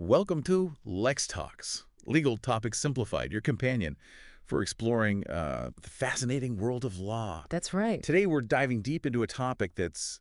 Welcome to LexTalks, Legal Topics Simplified, your companion for exploring the fascinating world of law. That's right. Today, we're diving deep into a topic that's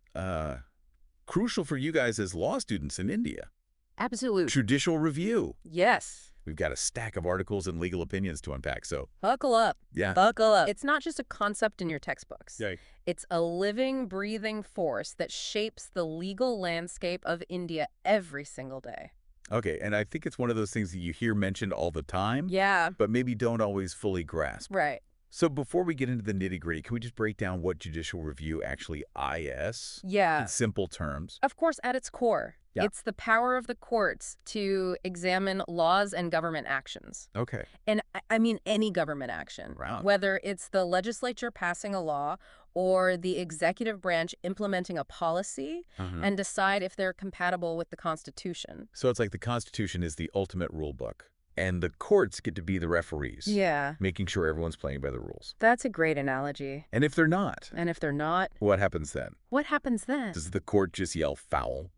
crucial for you guys as law students in India. Absolute. Judicial review. Yes. We've got a stack of articles and legal opinions to unpack, so Buckle up. yeah. Buckle up. It's not just a concept in your textbooks. Yeah. It's a living, breathing force that shapes the legal landscape of India every single day. Okay, and I think it's one of those things that you hear mentioned all the time, Yeah. but maybe don't always fully grasp. Right. So before we get into the nitty-gritty, can we just break down what judicial review actually is? Yeah. In simple terms. Of course, at its core, Yeah. it's the power of the courts to examine laws and government actions. Okay. And I mean any government action, Wow. whether it's the legislature passing a law or the executive branch implementing a policy and decide if they're compatible with the Constitution. So it's like the Constitution is the ultimate rule book, and the courts get to be the referees, Yeah, making sure everyone's playing by the rules. that's a great analogy. And if they're not, And if they're not, what happens then? what happens then? Does the court just yell foul?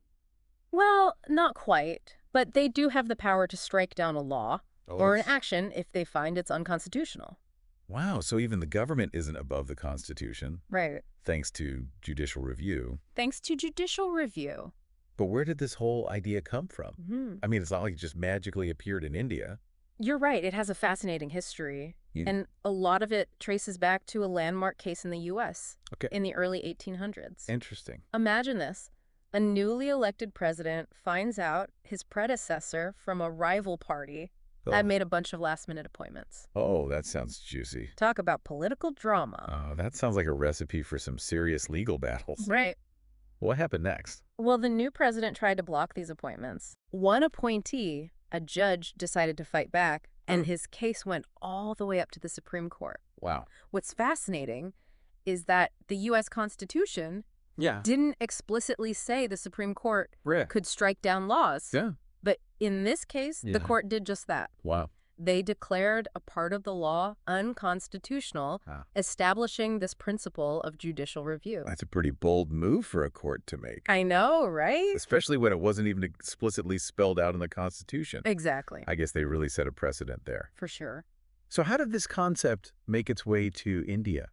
Well, not quite, but they do have the power to strike down a law or an it's- action if they find it's unconstitutional. Wow, so even the government isn't above the Constitution, Right. thanks to judicial review. Thanks to judicial review. But where did this whole idea come from? Mhm. I mean, it's not like it just magically appeared in India. You're right. It has a fascinating history. You- And a lot of it traces back to a landmark case in the U.S. Okay. in the early 1800s. Interesting. Imagine this. A newly elected president finds out his predecessor from a rival party had made a bunch of last-minute appointments. Oh, that sounds juicy. Talk about political drama. Oh, that sounds like a recipe for some serious legal battles. Right. What happened next? Well, the new president tried to block these appointments. One appointee, a judge, decided to fight back, and his case went all the way up to the Supreme Court. Wow. What's fascinating is that the U.S. Constitution Yeah. didn't explicitly say the Supreme Court Rare. could strike down laws. Yeah. But in this case, Yeah. the court did just that. Wow. They declared a part of the law unconstitutional, Ah. establishing this principle of judicial review. That's a pretty bold move for a court to make, I know, right? especially when it wasn't even explicitly spelled out in the Constitution. Exactly. I guess they really set a precedent there. For sure. So how did this concept make its way to India?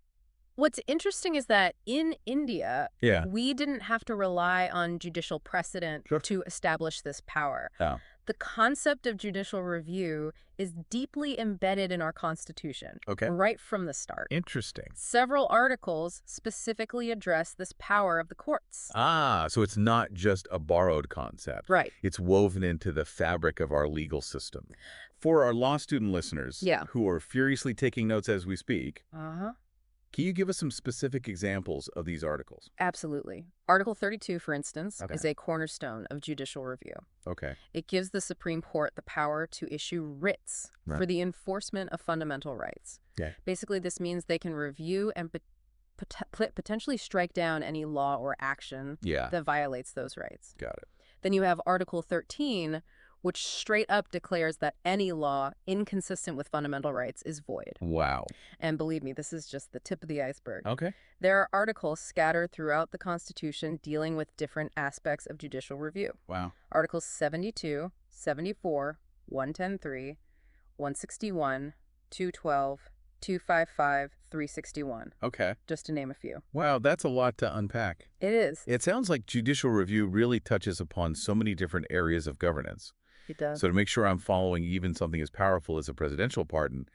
What's interesting is that in India, Yeah. we didn't have to rely on judicial precedent Sure. to establish this power. Oh. The concept of judicial review is deeply embedded in our Constitution, Okay. right from the start. Interesting. Several articles specifically address this power of the courts. Ah, so it's not just a borrowed concept. Right. It's woven into the fabric of our legal system. For our law student listeners Yeah. who are furiously taking notes as we speak, Uh-huh. can you give us some specific examples of these articles? Absolutely. Article 32, for instance, Okay. is a cornerstone of judicial review. Okay. It gives the Supreme Court the power to issue writs Right. for the enforcement of fundamental rights. Yeah. Basically, this means they can review and potentially strike down any law or action Yeah. that violates those rights. Got it. Then you have Article 13, which straight up declares that any law inconsistent with fundamental rights is void. Wow. And believe me, this is just the tip of the iceberg. Okay. There are articles scattered throughout the Constitution dealing with different aspects of judicial review. Wow. Articles 72, 74, 110.3, 161, 212, 255, 361, Okay. just to name a few. Wow, that's a lot to unpack. It is. It sounds like judicial review really touches upon so many different areas of governance. It does. So to make sure I'm following even something as powerful as a presidential pardon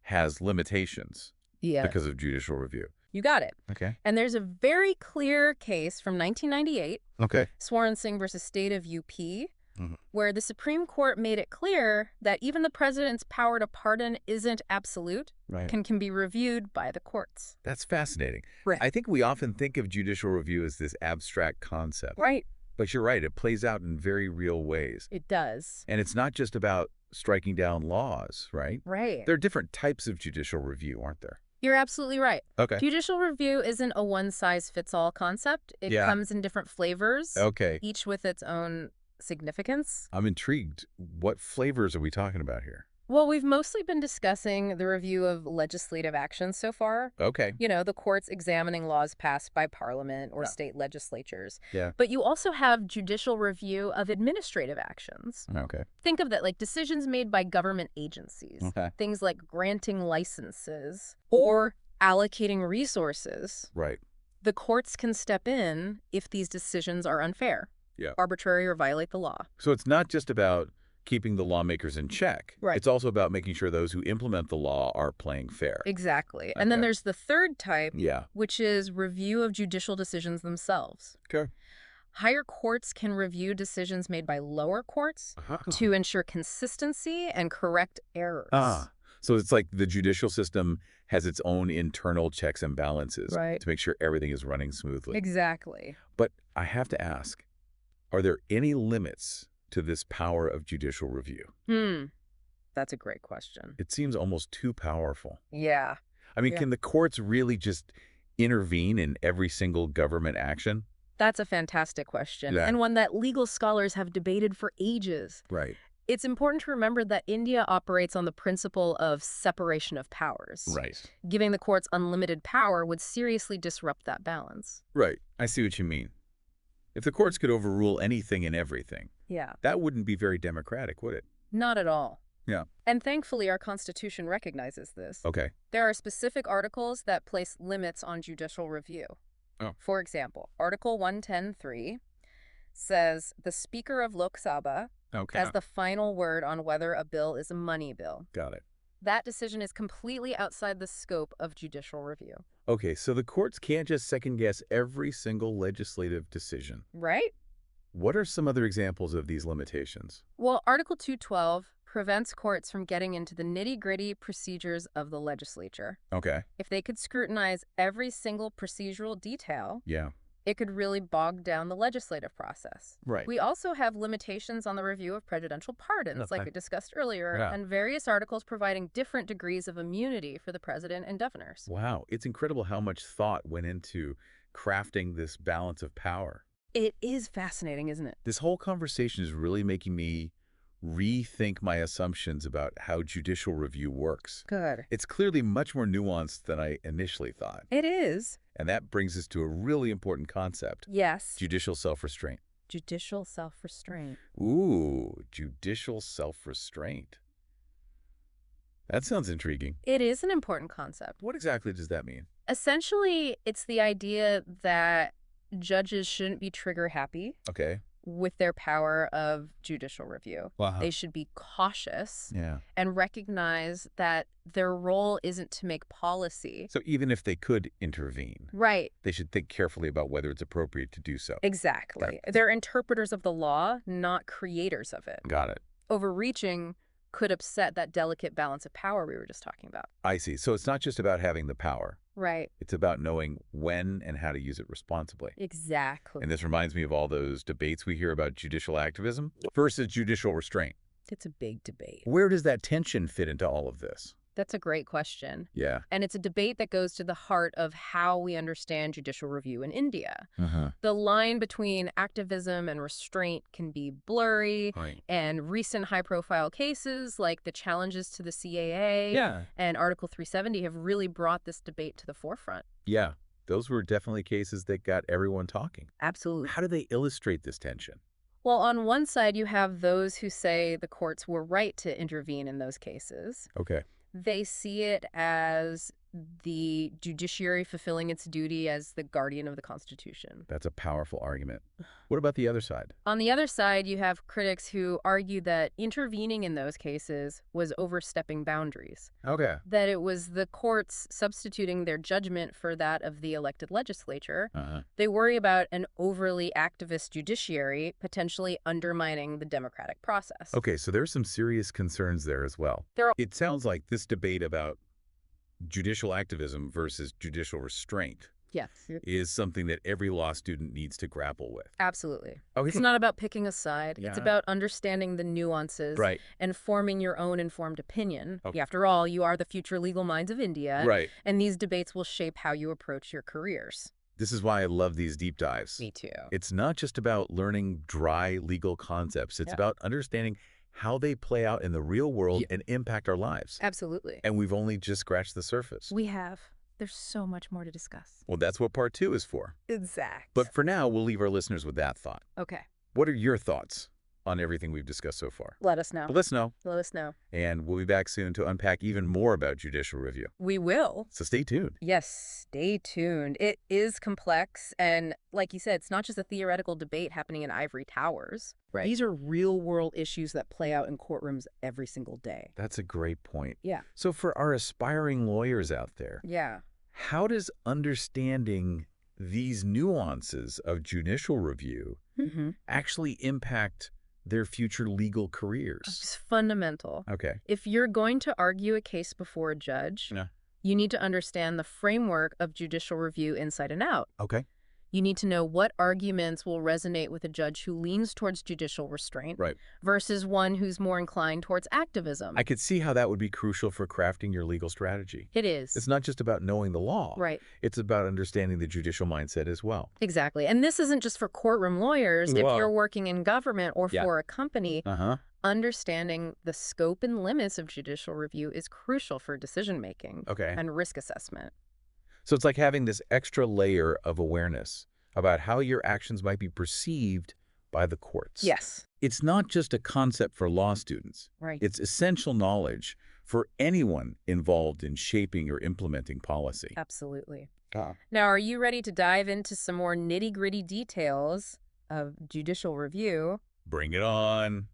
has limitations Yeah. because of judicial review. You got it. Okay. And there's a very clear case from 1998, Okay. Swaran Singh versus State of UP, Mhm. where the Supreme Court made it clear that even the president's power to pardon isn't absolute, Right. can be reviewed by the courts. That's fascinating. Right. I think we often think of judicial review as this abstract concept. Right. But you're right, it plays out in very real ways. It does. And it's not just about striking down laws, right? Right. There are different types of judicial review, aren't there? You're absolutely right. Okay. Judicial review isn't a one-size-fits-all concept. It Yeah. comes in different flavors, Okay. each with its own significance. I'm intrigued. What flavors are we talking about here? Well, we've mostly been discussing the review of legislative actions so far. Okay. The courts examining laws passed by parliament or Yeah. state legislatures. Yeah. But you also have judicial review of administrative actions. Okay. Think of that like decisions made by government agencies, Okay. things like granting licenses or allocating resources. Right. The courts can step in if these decisions are unfair, Yeah. arbitrary, or violate the law. So it's not just about keeping the lawmakers in check. Right. It's also about making sure those who implement the law are playing fair. Exactly. And then Okay. there's the third type, Yeah. which is review of judicial decisions themselves. Okay. Higher courts can review decisions made by lower courts to ensure consistency and correct errors. So it's like the judicial system has its own internal checks and balances Right. to make sure everything is running smoothly. Exactly. But I have to ask, are there any limits to this power of judicial review? That's a great question. It seems almost too powerful. Yeah. I mean, Yeah. can the courts really just intervene in every single government action? That's a fantastic question, Yeah. and one that legal scholars have debated for ages. Right. It's important to remember that India operates on the principle of separation of powers. Right. Giving the courts unlimited power would seriously disrupt that balance. Right. I see what you mean. If the courts could overrule anything and everything, Yeah. that wouldn't be very democratic, would it? Not at all. Yeah. And thankfully, our Constitution recognizes this. Okay. There are specific articles that place limits on judicial review. Oh. For example, Article 110(3) says the Speaker of Lok Sabha Okay. has the final word on whether a bill is a money bill. Got it. That decision is completely outside the scope of judicial review. Okay, so the courts can't just second-guess every single legislative decision. Right? What are some other examples of these limitations? Well, Article 212 prevents courts from getting into the nitty-gritty procedures of the legislature. Okay. If they could scrutinize every single procedural detail, Yeah. it could really bog down the legislative process. Right. We also have limitations on the review of presidential pardons, like we discussed earlier, Yeah. and various articles providing different degrees of immunity for the president and governors. Wow, it's incredible how much thought went into crafting this balance of power. It is fascinating, isn't it? This whole conversation is really making me rethink my assumptions about how judicial review works. Good. It's clearly much more nuanced than I initially thought. It is. And that brings us to a really important concept, Yes. judicial self-restraint. Judicial self-restraint. Ooh, judicial self-restraint. That sounds intriguing. It is an important concept. What exactly does that mean? Essentially, it's the idea that judges shouldn't be trigger-happy Okay. with their power of judicial review. Wow. They should be cautious Yeah. and recognize that their role isn't to make policy. So even if they could intervene, Right. they should think carefully about whether it's appropriate to do so. Exactly. They're interpreters of the law, not creators of it. Got it. Overreaching could upset that delicate balance of power we were just talking about. I see. So it's not just about having the power. Right. It's about knowing when and how to use it responsibly. Exactly. And this reminds me of all those debates we hear about judicial activism versus judicial restraint. It's a big debate. Where does that tension fit into all of this? That's a great question. Yeah. And it's a debate that goes to the heart of how we understand judicial review in India. The line between activism and restraint can be blurry, Right. and recent high-profile cases like the challenges to the CAA and Article 370 have really brought this debate to the forefront. Yeah. Those were definitely cases that got everyone talking. Absolutely. How do they illustrate this tension? Well, on one side, you have those who say the courts were right to intervene in those cases. Okay. They see it as the judiciary fulfilling its duty as the guardian of the Constitution. That's a powerful argument. What about the other side? On the other side, you have critics who argue that intervening in those cases was overstepping boundaries, Okay. that it was the courts substituting their judgment for that of the elected legislature. They worry about an overly activist judiciary potentially undermining the democratic process. Okay, so there's some serious concerns there as well. It sounds like this debate about judicial activism versus judicial restraint Yes, is something that every law student needs to grapple with. absolutely. Okay. It's not about picking a side. It's Yeah. about understanding the nuances Right. and forming your own informed opinion. Okay. After all, you are the future legal minds of India. Right. And these debates will shape how you approach your careers. This is why I love these deep dives. Me too. It's not just about learning dry legal concepts. It's Yeah. about understanding how they play out in the real world Yeah. and impact our lives. Absolutely. And we've only just scratched the surface. We have. There's so much more to discuss. Well, that's what part 2 is for. Exact. But for now, we'll leave our listeners with that thought. Okay. What are your thoughts on everything we've discussed so far? Let us know. Let us know. Let us know. And we'll be back soon to unpack even more about judicial review. We will. So stay tuned. Yes, stay tuned. It is complex. And like you said, it's not just a theoretical debate happening in ivory towers. Right. These are real world issues that play out in courtrooms every single day. That's a great point. Yeah. So for our aspiring lawyers out there, Yeah. how does understanding these nuances of judicial review actually impact their future legal careers? It's fundamental. Okay. If you're going to argue a case before a judge, Yeah. you need to understand the framework of judicial review inside and out. Okay. You need to know what arguments will resonate with a judge who leans towards judicial restraint Right. versus one who's more inclined towards activism. I could see how that would be crucial for crafting your legal strategy. It is. It's not just about knowing the law. Right. It's about understanding the judicial mindset as well. Exactly. And this isn't just for courtroom lawyers. If Whoa. you're working in government or Yeah. for a company, Uh-huh. understanding the scope and limits of judicial review is crucial for decision-making Okay. and risk assessment. So it's like having this extra layer of awareness about how your actions might be perceived by the courts. Yes. It's not just a concept for law students. Right. It's essential knowledge for anyone involved in shaping or implementing policy. Absolutely. Now, are you ready to dive into some more nitty-gritty details of judicial review? Bring it on.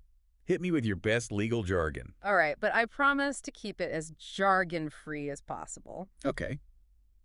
Hit me with your best legal jargon. All right, but I promise to keep it as jargon-free as possible. Okay.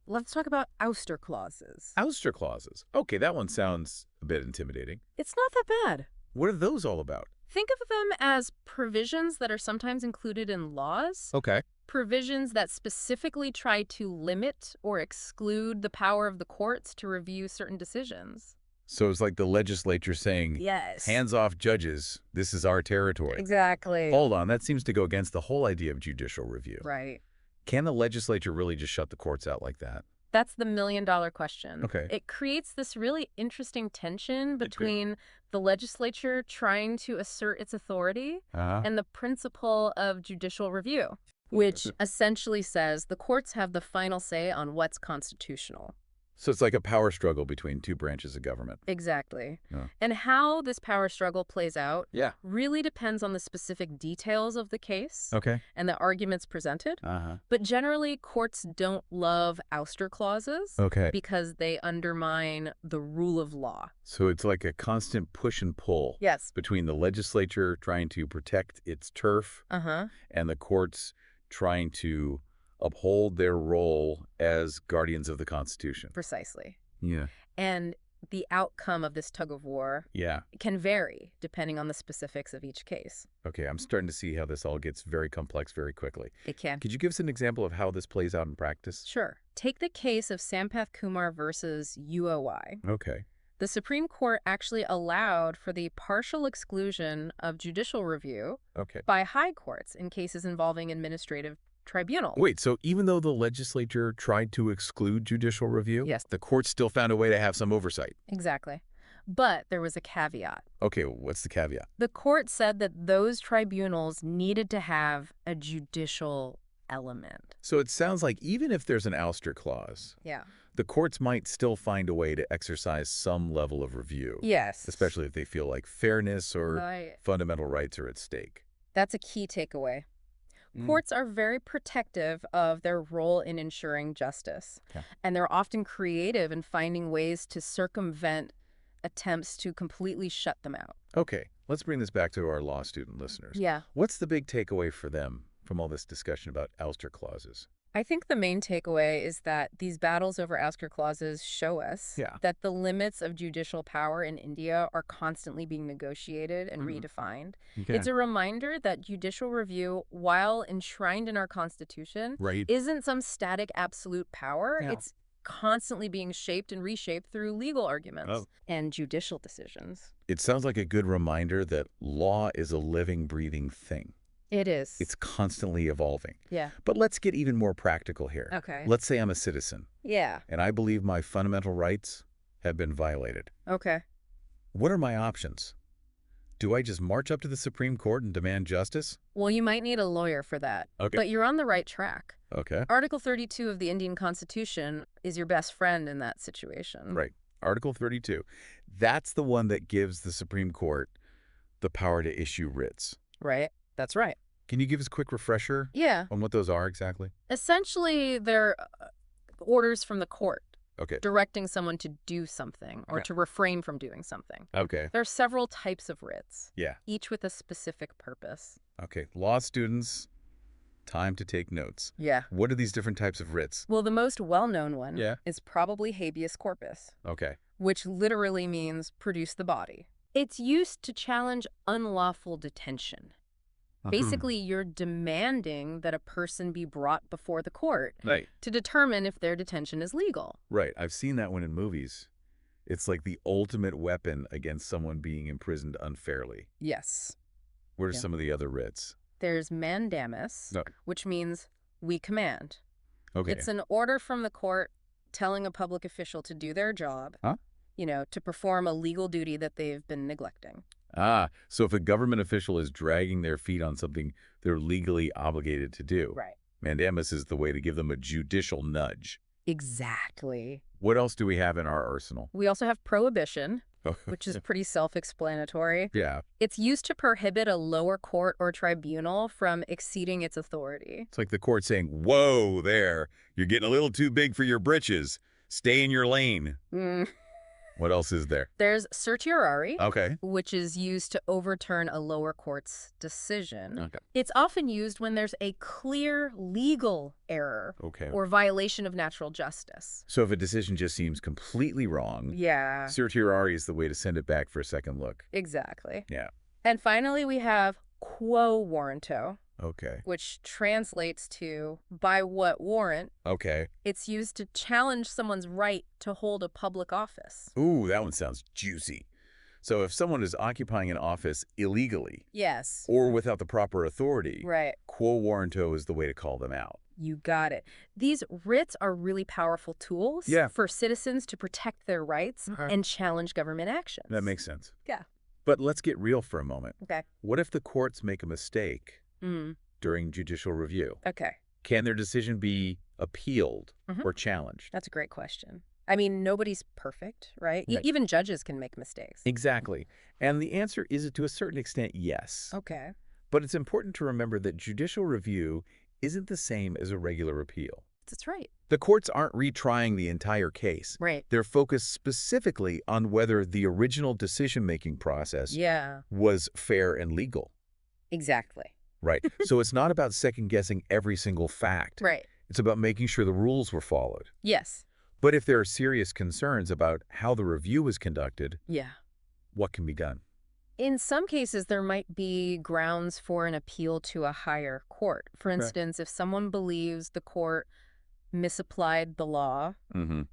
Let's talk about ouster clauses. Ouster clauses. Okay, that one sounds a bit intimidating. It's not that bad. What are those all about? Think of them as provisions that are sometimes included in laws. Okay. Provisions that specifically try to limit or exclude the power of the courts to review certain decisions. So it's like the legislature saying, Yes. hands off judges, this is our territory. Exactly. Hold on, that seems to go against the whole idea of judicial review. Right. Can the legislature really just shut the courts out like that? That's the million-dollar question. Okay. It creates this really interesting tension between the legislature trying to assert its authority and the principle of judicial review, which essentially says the courts have the final say on what's constitutional. So it's like a power struggle between two branches of government. Exactly. Yeah. And how this power struggle plays out Yeah. really depends on the specific details of the case Okay. and the arguments presented. But generally, courts don't love ouster clauses Okay. because they undermine the rule of law. So it's like a constant push and pull Yes. between the legislature trying to protect its turf and the courts trying to uphold their role as guardians of the Constitution. Precisely. Yeah. And the outcome of this tug of war Yeah. can vary depending on the specifics of each case. Okay, I'm starting to see how this all gets very complex very quickly. It can. Could you give us an example of how this plays out in practice? Sure. Take the case of Sampath Kumar versus UOI. Okay. The Supreme Court actually allowed for the partial exclusion of judicial review Okay. by high courts in cases involving administrative tribunals. Wait, so even though the legislature tried to exclude judicial review, Yes. the courts still found a way to have some oversight? Exactly. But there was a caveat. Okay, what's the caveat? The court said that those tribunals needed to have a judicial element. So it sounds like even if there's an ouster clause, Yeah. the courts might still find a way to exercise some level of review. Yes. Especially if they feel like fairness or Right. fundamental rights are at stake. That's a key takeaway. Courts are very protective of their role in ensuring justice, and they're often creative in finding ways to circumvent attempts to completely shut them out. Okay, let's bring this back to our law student listeners. Yeah. What's the big takeaway for them from all this discussion about ouster clauses? I think the main takeaway is that these battles over ouster clauses show us that the limits of judicial power in India are constantly being negotiated and redefined. Okay. It's a reminder that judicial review, while enshrined in our Constitution, isn't some static absolute power. Yeah. It's constantly being shaped and reshaped through legal arguments and judicial decisions. It sounds like a good reminder that law is a living, breathing thing. It is. It's constantly evolving. Yeah. But let's get even more practical here. Okay. Let's say I'm a citizen, Yeah. and I believe my fundamental rights have been violated. Okay. What are my options? Do I just march up to the Supreme Court and demand justice? Well, you might need a lawyer for that. Okay. But you're on the right track. Okay. Article 32 of the Indian Constitution is your best friend in that situation. Right. Article 32. That's the one that gives the Supreme Court the power to issue writs. Right. That's right. Can you give us a quick refresher Yeah. on what those are exactly? Essentially, they're orders from the court Okay. directing someone to do something or to refrain from doing something. Okay. There are several types of writs, Yeah. each with a specific purpose. Okay. Law students, time to take notes. Yeah. What are these different types of writs? Well, the most well-known one Yeah. is probably habeas corpus, Okay. which literally means produce the body. It's used to challenge unlawful detention. Basically, you're demanding that a person be brought before the court Right. to determine if their detention is legal. Right. I've seen that one in movies. It's like the ultimate weapon against someone being imprisoned unfairly. Yes. What are Yeah. some of the other writs? There's mandamus, No. which means we command. Okay. It's an order from the court telling a public official to do their job, Huh? to perform a legal duty that they've been neglecting. So if a government official is dragging their feet on something they're legally obligated to do, Right. mandamus is the way to give them a judicial nudge. Exactly. What else do we have in our arsenal? We also have prohibition, which is pretty self-explanatory. Yeah. It's used to prohibit a lower court or tribunal from exceeding its authority. It's like the court saying, whoa there, you're getting a little too big for your britches. Stay in your lane. What else is there? There's certiorari, Okay. which is used to overturn a lower court's decision. Okay. It's often used when there's a clear legal error Okay. or violation of natural justice. So if a decision just seems completely wrong, Yeah, certiorari is the way to send it back for a second look. exactly. Yeah. And finally, we have quo warranto, Okay. which translates to by what warrant. Okay. It's used to challenge someone's right to hold a public office. Ooh, that one sounds juicy. So if someone is occupying an office illegally Yes. or without the proper authority, Right. quo warranto is the way to call them out. You got it. These writs are really powerful tools for citizens to protect their rights and challenge government actions. That makes sense. Yeah. But let's get real for a moment. Okay. What if the courts make a mistake during judicial review? Okay. Can their decision be appealed or challenged? That's a great question. I mean, nobody's perfect, right? Right. Even judges can make mistakes. Exactly. And the answer is, to a certain extent, yes. Okay. But it's important to remember that judicial review isn't the same as a regular appeal. That's right. The courts aren't retrying the entire case. Right. They're focused specifically on whether the original decision-making process was fair and legal. Exactly. Right. So it's not about second-guessing every single fact. Right. It's about making sure the rules were followed. Yes. But if there are serious concerns about how the review was conducted, Yeah. what can be done? In some cases, there might be grounds for an appeal to a higher court. For instance, if someone believes the court misapplied the law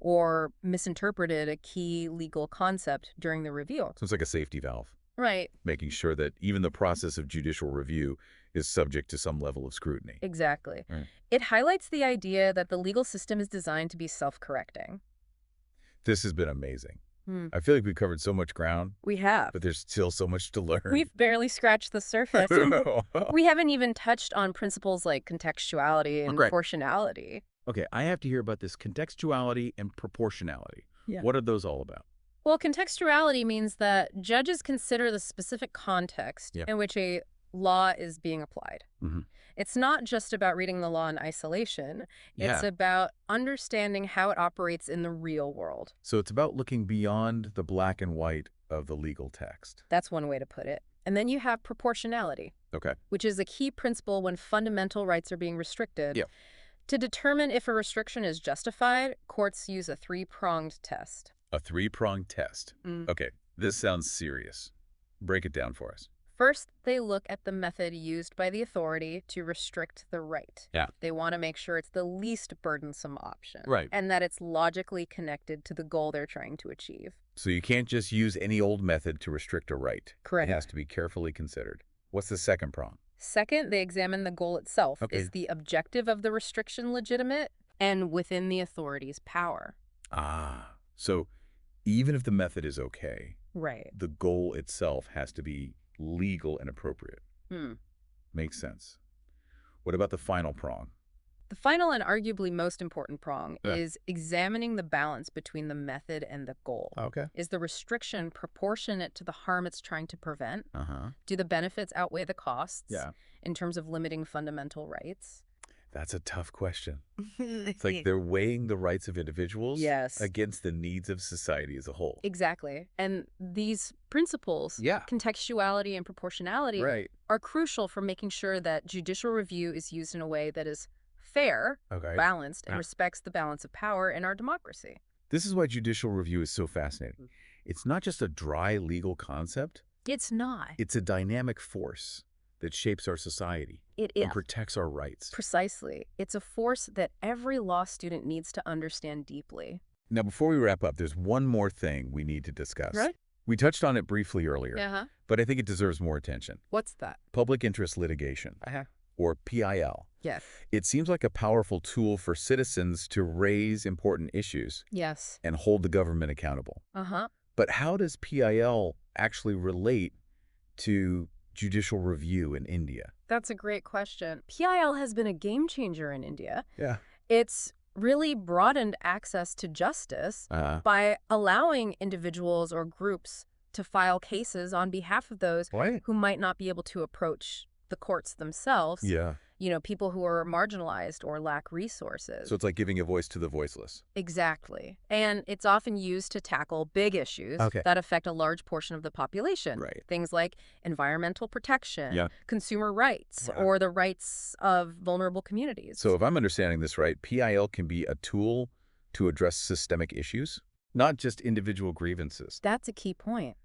or misinterpreted a key legal concept during the review. So it's like a safety valve, Right. making sure that even the process of judicial review is subject to some level of scrutiny. Exactly. Right. It highlights the idea that the legal system is designed to be self-correcting. This has been amazing. I feel like we've covered so much ground, We have. but there's still so much to learn. We've barely scratched the surface. We haven't even touched on principles like contextuality and proportionality. Okay, I have to hear about this contextuality and proportionality. Yeah. What are those all about? Well, contextuality means that judges consider the specific context in which a law is being applied. It's not just about reading the law in isolation. It's about understanding how it operates in the real world. So it's about looking beyond the black and white of the legal text. That's one way to put it. And then you have proportionality, which is a key principle when fundamental rights are being restricted. To determine if a restriction is justified, courts use a three-pronged test. A three-pronged test. Okay, this sounds serious. Break it down for us. First, they look at the method used by the authority to restrict the right. They want to make sure it's the least burdensome option. And that it's logically connected to the goal they're trying to achieve. So you can't just use any old method to restrict a right. Correct. It has to be carefully considered. What's the second prong? Second, they examine the goal itself. Is the objective of the restriction legitimate and within the authority's power? So even if the method is okay, Right. the goal itself has to be legal and appropriate. Hmm. Makes sense. What about the final prong? The final and arguably most important prong Yeah. is examining the balance between the method and the goal. Okay. Is the restriction proportionate to the harm it's trying to prevent? Uh-huh. Do the benefits outweigh the costs Yeah. in terms of limiting fundamental rights? That's a tough question. It's like they're weighing the rights of individuals Yes. against the needs of society as a whole. Exactly. And these principles, Yeah. contextuality and proportionality, Right. are crucial for making sure that judicial review is used in a way that is fair, Okay. balanced, and Yeah. respects the balance of power in our democracy. This is why judicial review is so fascinating. It's not just a dry legal concept. It's not. It's a dynamic force that shapes our society It is. and protects our rights. Precisely. It's a force that every law student needs to understand deeply. Now, before we wrap up, there's one more thing we need to discuss. Right? We touched on it briefly earlier, Uh-huh. but I think it deserves more attention. What's that? Public interest litigation, Uh-huh. or PIL. Yes. It seems like a powerful tool for citizens to raise important issues Yes. and hold the government accountable. Uh-huh. But how does PIL actually relate to judicial review in India? That's a great question. PIL has been a game changer in India. Yeah. It's really broadened access to justice by allowing individuals or groups to file cases on behalf of those Right. who might not be able to approach the courts themselves. Yeah. You know, people who are marginalized or lack resources. So it's like giving a voice to the voiceless. Exactly. And it's often used to tackle big issues that affect a large portion of the population. Right. Things like environmental protection, Yeah. consumer rights, Right. or the rights of vulnerable communities. So if I'm understanding this right, PIL can be a tool to address systemic issues, not just individual grievances. That's a key point.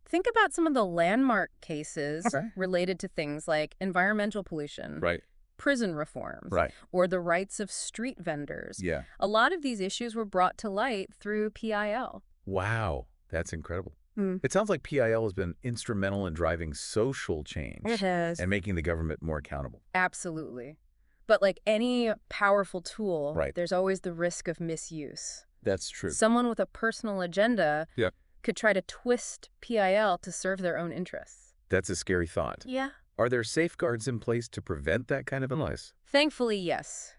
Think about some of the landmark cases related to things like environmental pollution, Right. prison reforms, Right. or the rights of street vendors. Yeah. A lot of these issues were brought to light through PIL. Wow. That's incredible. Mm. It sounds like PIL has been instrumental in driving social change It has. and making the government more accountable. Absolutely. But like any powerful tool, Right. there's always the risk of misuse. That's true. Someone with a personal agenda Yeah. could try to twist PIL to serve their own interests. That's a scary thought. Yeah. Are there safeguards in place to prevent that kind of advice? Thankfully, yes.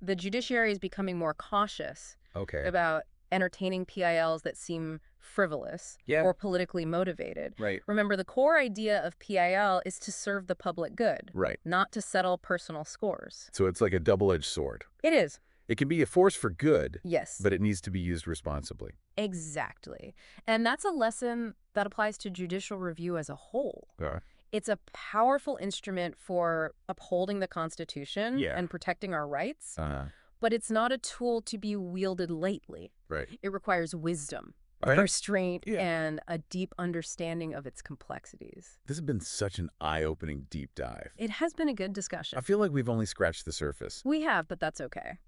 The judiciary is becoming more cautious Okay. about entertaining PILs that seem frivolous or politically motivated. Right. Remember, the core idea of PIL is to serve the public good, Right. not to settle personal scores. So it's like a double-edged sword. It is. It can be a force for good, Yes. but it needs to be used responsibly. Exactly. And that's a lesson that applies to judicial review as a whole. It's a powerful instrument for upholding the Constitution and protecting our rights, but it's not a tool to be wielded lightly. Right. It requires wisdom, Right. restraint, and a deep understanding of its complexities. This has been such an eye-opening deep dive. It has been a good discussion. I feel like we've only scratched the surface, We have, but that's okay.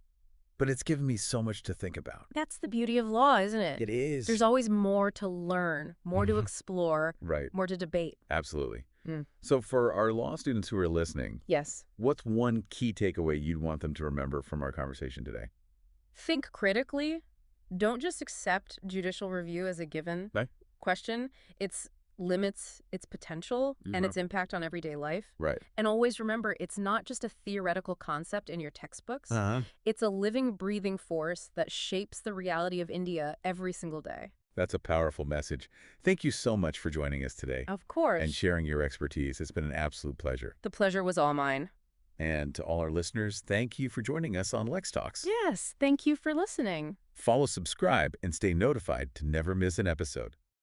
but it's given me so much to think about. That's the beauty of law, isn't it? It is. There's always more to learn, more to explore, Right. more to debate. Absolutely. Mm. So for our law students who are listening, Yes. what's one key takeaway you'd want them to remember from our conversation today? Think critically. Don't just accept judicial review as a given question. It limits its potential and its impact on everyday life. Right. And always remember, it's not just a theoretical concept in your textbooks. It's a living, breathing force that shapes the reality of India every single day. That's a powerful message. Thank you so much for joining us today Of course. and sharing your expertise. It's been an absolute pleasure. The pleasure was all mine. And to all our listeners, thank you for joining us on LexTalks. Yes, thank you for listening. Follow, subscribe, and stay notified to never miss an episode.